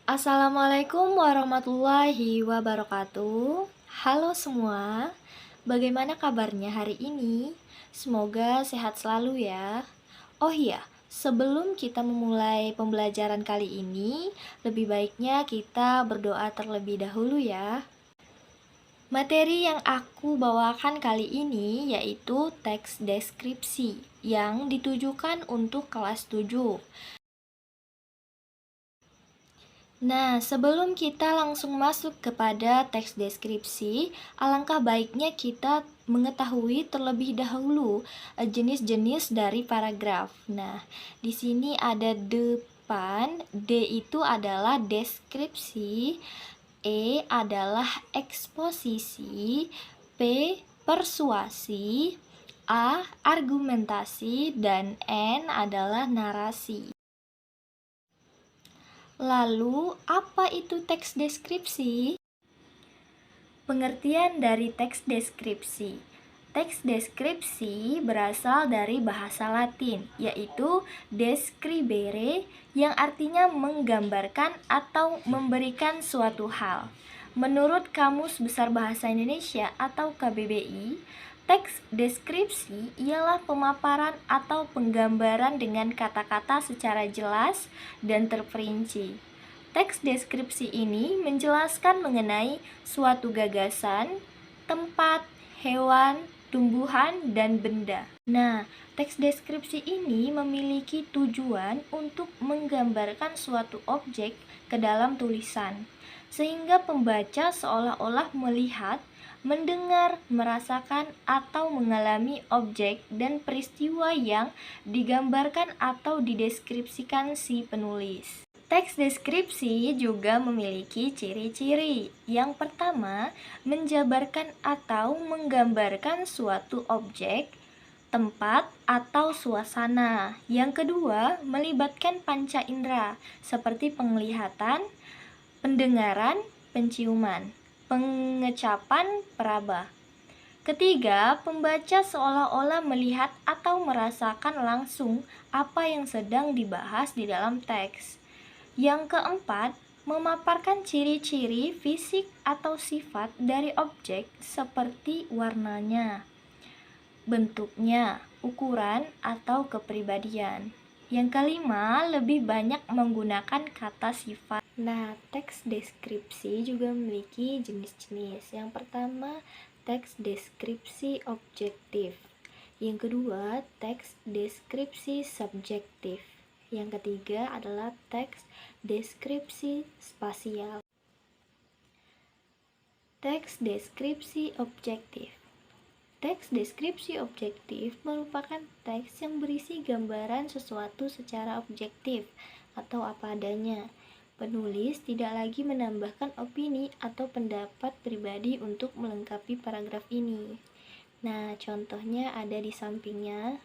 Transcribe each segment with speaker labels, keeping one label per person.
Speaker 1: Assalamualaikum warahmatullahi wabarakatuh. Halo semua, bagaimana kabarnya hari ini? Semoga sehat selalu ya. Oh iya, sebelum kita memulai pembelajaran kali ini, lebih baiknya kita berdoa terlebih dahulu ya. Materi yang aku bawakan kali ini yaitu teks deskripsi yang ditujukan untuk kelas 7. Nah, sebelum kita langsung masuk kepada teks deskripsi, alangkah baiknya kita mengetahui terlebih dahulu jenis-jenis dari paragraf. Nah, di sini ada depan, D itu adalah deskripsi, E adalah eksposisi, P persuasi, A argumentasi, dan N adalah narasi. Lalu, apa itu teks deskripsi? Pengertian dari teks deskripsi. Teks deskripsi berasal dari bahasa Latin, yaitu describere, yang artinya menggambarkan atau memberikan suatu hal. Menurut Kamus Besar Bahasa Indonesia atau KBBI, teks deskripsi ialah pemaparan atau penggambaran dengan kata-kata secara jelas dan terperinci. Teks deskripsi ini menjelaskan mengenai suatu gagasan, tempat, hewan, tumbuhan, dan benda. Nah, teks deskripsi ini memiliki tujuan untuk menggambarkan suatu objek ke dalam tulisan, sehingga pembaca seolah-olah melihat, mendengar, merasakan, atau mengalami objek dan peristiwa yang digambarkan atau dideskripsikan si penulis. Teks deskripsi juga memiliki ciri-ciri. Yang pertama, menjabarkan atau menggambarkan suatu objek, tempat, atau suasana. Yang kedua, melibatkan panca indera, seperti penglihatan, pendengaran, penciuman, pengecapan, peraba. Ketiga, pembaca seolah-olah melihat atau merasakan langsung apa yang sedang dibahas di dalam teks. Yang keempat, memaparkan ciri-ciri fisik atau sifat dari objek seperti warnanya, bentuknya, ukuran, atau kepribadian. Yang kelima, lebih banyak menggunakan kata sifat. Nah, teks deskripsi juga memiliki jenis-jenis. Yang pertama, teks deskripsi objektif. Yang kedua, teks deskripsi subjektif. Yang ketiga adalah teks deskripsi spasial. Teks deskripsi objektif. Teks deskripsi objektif merupakan teks yang berisi gambaran sesuatu secara objektif atau apa adanya. Penulis tidak lagi menambahkan opini atau pendapat pribadi untuk melengkapi paragraf ini. Nah, contohnya ada di sampingnya.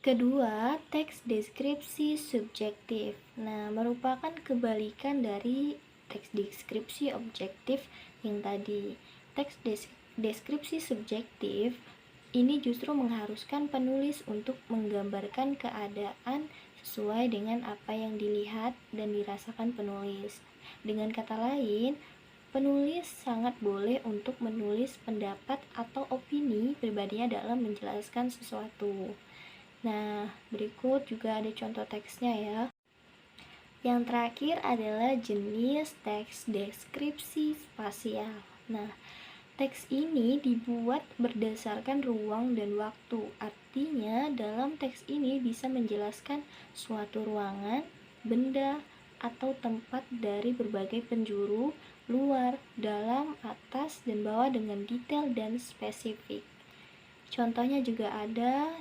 Speaker 1: Kedua, teks deskripsi subjektif. Nah, merupakan kebalikan dari teks deskripsi objektif yang tadi. Teks deskripsi subjektif ini justru mengharuskan penulis untuk menggambarkan keadaan sesuai dengan apa yang dilihat dan dirasakan penulis. Dengan kata lain, penulis sangat boleh untuk menulis pendapat atau opini pribadinya dalam menjelaskan sesuatu. Nah, berikut juga ada contoh teksnya ya. Yang terakhir adalah jenis teks deskripsi spasial. Nah, teks ini dibuat berdasarkan ruang dan waktu. Artinya, dalam teks ini bisa menjelaskan suatu ruangan, benda, atau tempat dari berbagai penjuru, luar, dalam, atas, dan bawah dengan detail dan spesifik. Contohnya juga ada